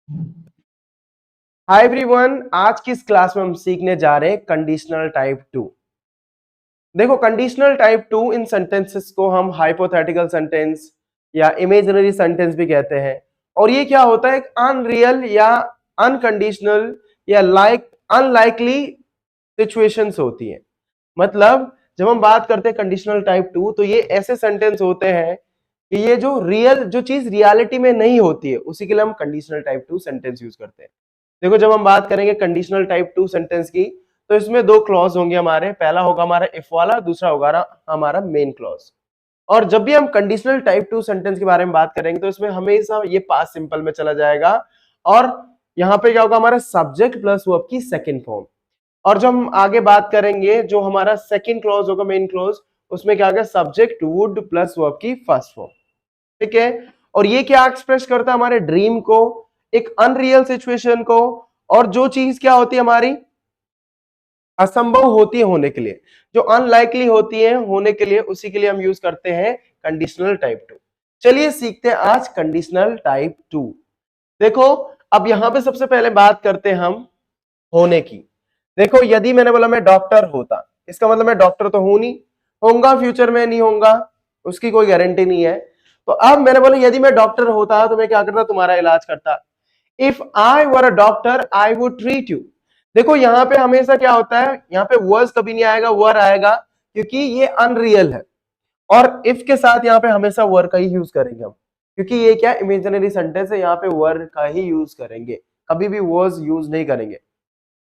Hi everyone, आज की इस क्लास में हम सीखने जा रहे हैं कंडीशनल टाइप टू। देखो, कंडीशनल टाइप टू इन सेंटेंसेस को हम हाइपोथेटिकल सेंटेंस या इमेजिनरी सेंटेंस भी कहते हैं। और ये क्या होता है, एक अनरियल या अनकंडीशनल या अनलाइकली सिचुएशंस होती है। मतलब जब हम बात करते हैं कंडीशनल टाइप टू, तो ये ऐसे सेंटेंस होते हैं कि ये जो चीज रियलिटी में नहीं होती है, उसी के लिए हम conditional type two sentence use करते हैं। देखो, जब हम बात करेंगे कंडीशनल टाइप टू सेंटेंस की, तो इसमें दो क्लॉज होंगे हमारे। पहला होगा हमारा इफ वाला, दूसरा होगा हमारा मेन क्लॉज। और जब भी हम कंडीशनल टाइप टू सेंटेंस के बारे में बात करेंगे, तो इसमें हमेशा ये पास्ट सिंपल में चला जाएगा। और यहाँ पे क्या होगा, हमारा सब्जेक्ट प्लस वर्ब की सेकंड फॉर्म। और जब हम आगे बात करेंगे, जो हमारा सेकंड क्लॉज होगा, मेन क्लॉज, उसमें क्या होगा, सब्जेक्ट वुड प्लस वर्ब की फर्स्ट फॉर्म। ठीक है। और ये क्या एक्सप्रेस करता है, हमारे ड्रीम को, एक अनरियल सिचुएशन को, और जो चीज क्या होती है हमारी असंभव होती है होने के लिए, जो अनलाइकली होती है होने के लिए, उसी के लिए हम यूज करते हैं कंडीशनल टाइप टू। चलिए सीखते हैं आज कंडीशनल टाइप टू। देखो, अब यहां पे सबसे पहले बात करते हैं हम होने की। देखो, यदि मैंने बोला मैं डॉक्टर होता, इसका मतलब मैं डॉक्टर तो हूं नहीं, होऊंगा फ्यूचर में, नहीं होऊंगा उसकी कोई गारंटी नहीं है। तो अब मैंने बोला यदि मैं डॉक्टर होता तो मैं क्या करता, तुम्हारा इलाज करता। If I were a doctor I would treat you. देखो, यहां पे हमेशा क्या होता है, यहाँ पे वर्स कभी नहीं आएगा, वर आएगा, क्योंकि ये अनरियल है। और इफ के साथ यहाँ पे हमेशा वर का ही यूज करेंगे हम, क्योंकि ये क्या इमेजिनरी सेंटेंस है, यहाँ पे वर का ही यूज करेंगे, कभी भी वर्स यूज नहीं करेंगे।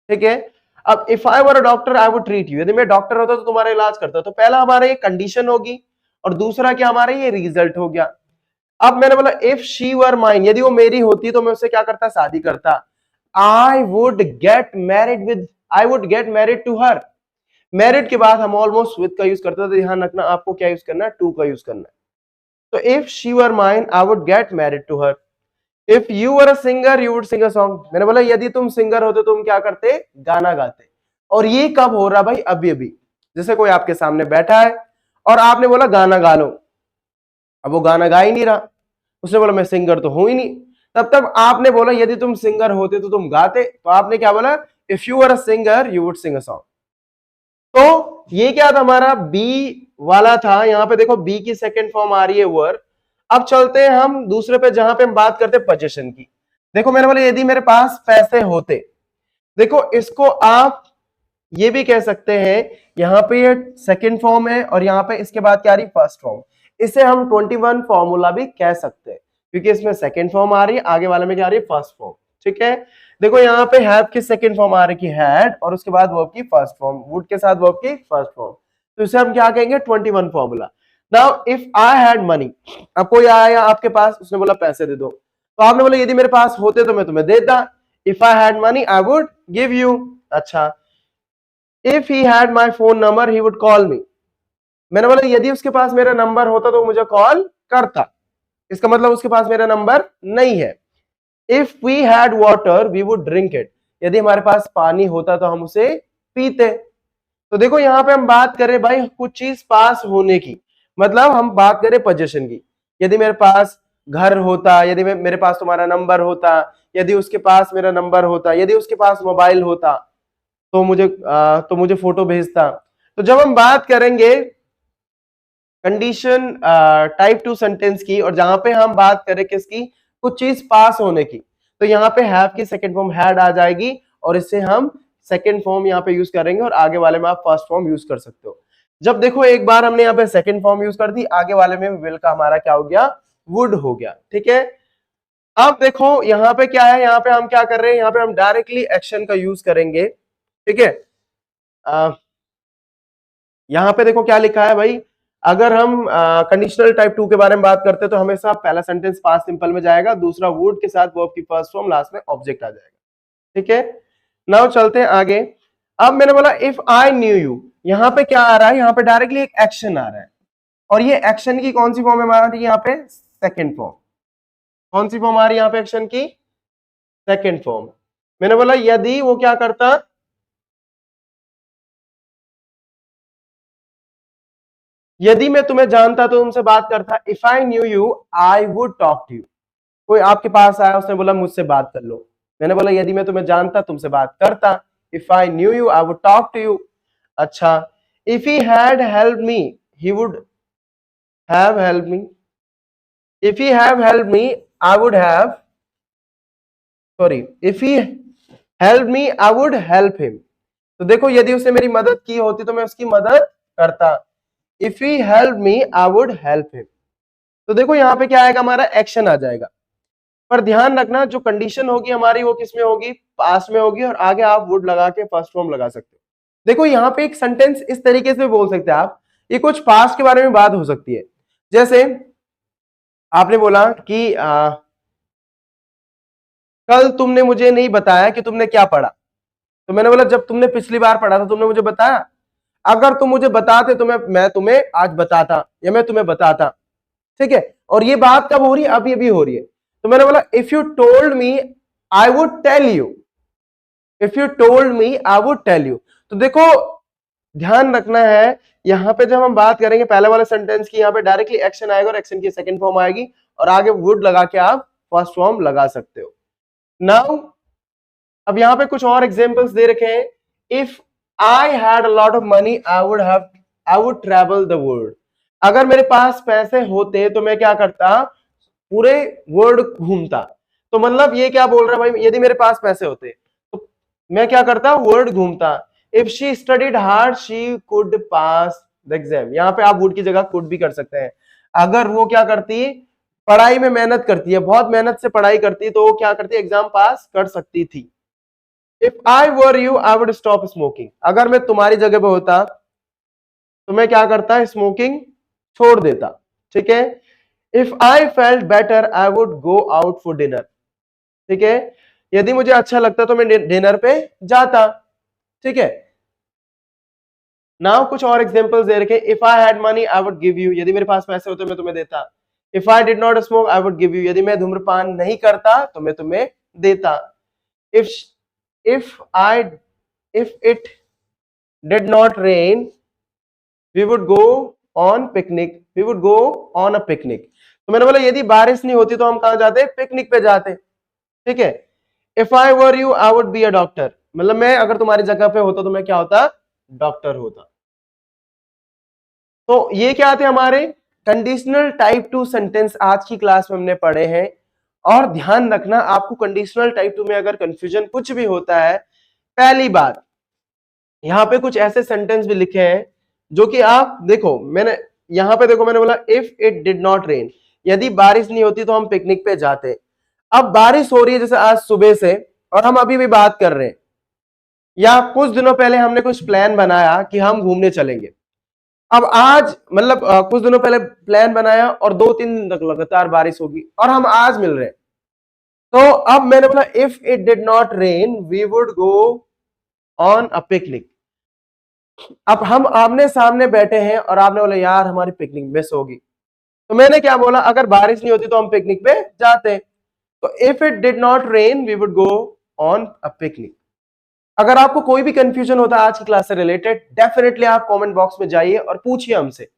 ठीक है। अब if I were a doctor I would treat you, यदि मैं डॉक्टर होता तो तुम्हारा इलाज करता। तो पहला हमारा ये कंडीशन होगी, और दूसरा क्या हमारा ये रिजल्ट हो गया। अब मैंने बोला इफ शी वर माइन, यदि वो मेरी होती तो मैं उससे क्या करता, शादी करता। I would get married with, I would get married to her. Married के बाद हम ऑलमोस्ट विद का यूज करते थे, तो ध्यान रखना आपको क्या यूज करना है, टू का यूज करना है। तो if she were mine I would get married to her. If you were a singer you would sing a song. मैंने बोला यदि तुम सिंगर होते तो तुम क्या करते, गाना गाते। और ये कब हो रहा भाई, अभी अभी। जैसे कोई आपके सामने बैठा है और आपने बोला गाना गा लो, अब वो गाना गा ही नहीं रहा, उसने बोला मैं सिंगर तो हूं ही नहीं। तब आपने बोला यदि तुम सिंगर होते तो तुम गाते। तो आपने क्या बोला, if you were a singer you would sing a song. तो ये क्या था, हमारा बी वाला था। यहां पे देखो बी की सेकंड फॉर्म आ रही है वर। अब चलते हैं हम दूसरे पे, जहां पे हम बात करते हैं पोजीशन की। देखो, मैंने बोला यदि मेरे पास पैसे होते। देखो, इसको आप ये भी कह सकते हैं, यहां पे ये सेकंड फॉर्म है और यहां पे इसके बाद क्या आ रही, फर्स्ट फॉर्म। इसे हम 21 फॉर्मूला भी कह सकते हैं, क्योंकि इसमें सेकंड फॉर्म आ रही है, आगे वाले में क्या आ रही है, फर्स्ट फॉर्म। ठीक है। देखो, यहाँ पे हैव की सेकंड फॉर्म आ रही है हैड, और उसके बाद वर्ब की फर्स्ट फॉर्म, वुड के साथ वर्ब की फर्स्ट फॉर्म। तो इसे हम क्या कहेंगे, 21 formula. Now if I had money, अब कोई आया आपके पास, उसने बोला पैसे दे दो, तो आपने बोला यदि मेरे पास होते तो मैं तुम्हें देता। If I had money I would give you. अच्छा, if he had my phone number he would call me. मैंने बोला यदि उसके पास मेरा नंबर होता तो मुझे कॉल करता। इसका मतलब उसके पास मेरा नंबर नहीं है। If we had water we would drink it. यदि हमारे पास पानी होता तो हम उसे पीते। तो देखो, यहां पे हम बात करें भाई कुछ चीज पास होने की, मतलब हम बात करें पोजीशन की। यदि मेरे पास घर होता, यदि मेरे पास तुम्हारा नंबर होता, यदि उसके पास मेरा नंबर होता, यदि उसके पास मोबाइल होता, तो मुझे फोटो भेजता। तो जब हम बात करेंगे कंडीशन टाइप टू सेंटेंस की, और जहां पे हम बात करें किसकी, कुछ चीज पास होने की, तो यहाँ पे हैव की सेकंड फॉर्म हैड आ जाएगी, और इससे हम सेकंड फॉर्म यहाँ पे यूज करेंगे, और आगे वाले में आप फर्स्ट फॉर्म यूज कर सकते हो। जब देखो एक बार हमने यहाँ पे सेकंड फॉर्म यूज कर दी, आगे वाले में विल का हमारा क्या हो गया, वुड हो गया। ठीक है। अब देखो यहाँ पे क्या है, यहाँ पे हम क्या कर रहे हैं, यहाँ पे हम डायरेक्टली एक्शन का यूज करेंगे। ठीक है। यहां पे देखो क्या लिखा है भाई, अगर हम कंडीशनल टाइप टू के बारे में बात करते हैं, तो हमेशा पहला सेंटेंस पास्ट सिंपल में जाएगा, दूसरा वुड के साथ वर्ब की फर्स्ट फॉर्म, लास्ट में ऑब्जेक्ट आ जाएगा। ठीक है। नाउ चलते हैं आगे। अब मैंने बोला इफ आई न्यू यू, यहां पे क्या आ रहा है, यहां पे डायरेक्टली एक एक्शन आ रहा है, और ये एक्शन की कौन सी फॉर्म है हमारी, यहाँ पे सेकेंड फॉर्म। कौन सी फॉर्म आ रही है यहाँ पे एक्शन की, सेकेंड फॉर्म। मैंने बोला यदि वो क्या करता, यदि मैं तुम्हें जानता तो तुमसे बात करता। If I knew you I would talk to you. कोई आपके पास आया, उसने बोला मुझसे बात कर लो, मैंने बोला यदि मैं तुम्हें जानता तुमसे बात करता, if I knew you I would talk to you. अच्छा, if he had help me he would have help me, if he have help me I would have, sorry, if he help me I would help him. तो देखो यदि उसने मेरी मदद की होती तो मैं उसकी मदद करता। If he help me I would help him. तो देखो यहाँ पे क्या आएगा, हमारा एक्शन आ जाएगा। पर ध्यान रखना जो कंडीशन होगी हमारी वो किस में होगी, पास्ट में होगी, और आगे आप वुड लगा के फर्स्ट फॉर्म लगा सकते हो। देखो यहाँ पे एक सेंटेंस इस तरीके से बोल सकते हैं आप, ये कुछ पास्ट के बारे में बात हो सकती है। जैसे आपने बोला कि कल तुमने मुझे नहीं बताया कि तुमने क्या पढ़ा। तो मैंने बोला जब तुमने पिछली बार पढ़ा था तुमने मुझे बताया। अगर तुम मुझे बताते तो मैं तुम्हें आज बताता, या मैं तुम्हें बताता। ठीक है, और ये बात कब हो रही है, अभी अभी हो रही है। तो मैंने बोला if you told me I would tell you, if you told me I would tell you. तो देखो ध्यान रखना है, यहां पे जब हम बात करेंगे पहले वाले सेंटेंस की, यहां पे डायरेक्टली एक्शन आएगा और एक्शन की सेकंड फॉर्म आएगी, और आगे वुड लगा के आप फर्स्ट फॉर्म लगा सकते हो। नाउ अब यहां पे कुछ और एग्जांपल्स दे रखे हैं। If I had a lot of money I would travel the world. अगर मेरे पास पैसे होते तो मैं क्या करता, पूरे वर्ल्ड घूमता। तो मतलब ये क्या बोल रहा है भाई, यदि मेरे पास पैसे होते तो मैं क्या करता, वर्ल्ड घूमता। If she studied hard she could pass the exam. यहाँ पे आप वुड की जगह कुड भी कर सकते हैं। अगर वो क्या करती, पढ़ाई में मेहनत करती है, बहुत मेहनत से पढ़ाई करती, तो वो क्या करती, एग्जाम पास कर सकती थी। If I were you I would stop smoking. अगर मैं तुम्हारी जगह पे होता तो मैं क्या करता, स्मोकिंग छोड़ देता। ठीक है, if I felt better I would go out for dinner. ठीक है, यदि मुझे अच्छा लगता तो मैं डिनर पे जाता। ठीक है, नाउ कुछ और एग्जांपल्स दे रखे। If I had money I would give you. यदि मेरे पास पैसे होते मैं तुम्हें देता। If I did not smoke I would give you. यदि मैं धूम्रपान नहीं करता तो मैं तुम्हें देता। If if I if it did not rain we would go on picnic, we would go on a picnic. तो मैंने बोला यदि बारिश नहीं होती तो हम कहां जाते, पिकनिक पे जाते। ठीक है, if I were you I would be a doctor. मतलब मैं अगर तुम्हारी जगह पे होता तो मैं क्या होता, डॉक्टर होता। तो ये क्या थे हमारे कंडीशनल टाइप 2 सेंटेंस आज की क्लास में हमने पढ़े हैं। और ध्यान रखना आपको कंडीशनल टाइप 2 में अगर कंफ्यूजन कुछ भी होता है, पहली बात यहां पे कुछ ऐसे सेंटेंस भी लिखे हैं जो कि आप देखो, मैंने यहां पे देखो मैंने बोला if it did not rain, यदि बारिश नहीं होती तो हम पिकनिक पे जाते। अब बारिश हो रही है जैसे आज सुबह से, और हम अभी भी बात कर रहे हैं, या कुछ दिनों पहले हमने कुछ प्लान बनाया कि हम घूमने चलेंगे। अब आज मतलब कुछ दिनों पहले प्लान बनाया और 2-3 दिन तक लगातार बारिश होगी और हम आज मिल रहे हैं। तो अब मैंने बोला if it did not rain we would go on a picnic. अब हम आमने सामने बैठे हैं और आपने बोला यार हमारी पिकनिक मिस होगी। तो मैंने क्या बोला, अगर बारिश नहीं होती तो हम पिकनिक पे जाते। तो if it did not rain we would go on a picnic. अगर आपको कोई भी कंफ्यूजन होता है आज की क्लास से रिलेटेड, डेफिनेटली आप कमेंट बॉक्स में जाइए और पूछिए हमसे,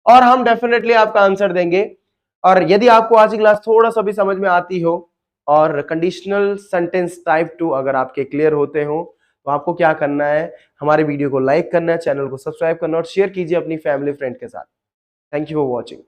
और हम डेफिनेटली आपका आंसर देंगे। और यदि आपको आज की क्लास थोड़ा सा भी समझ में आती हो और कंडीशनल सेंटेंस टाइप 2 अगर आपके क्लियर होते हो, तो आपको क्या करना है, हमारे वीडियो को लाइक करना है, चैनल को सब्सक्राइब करना और शेयर कीजिए अपनी फैमिली फ्रेंड के साथ। Thank you for watching.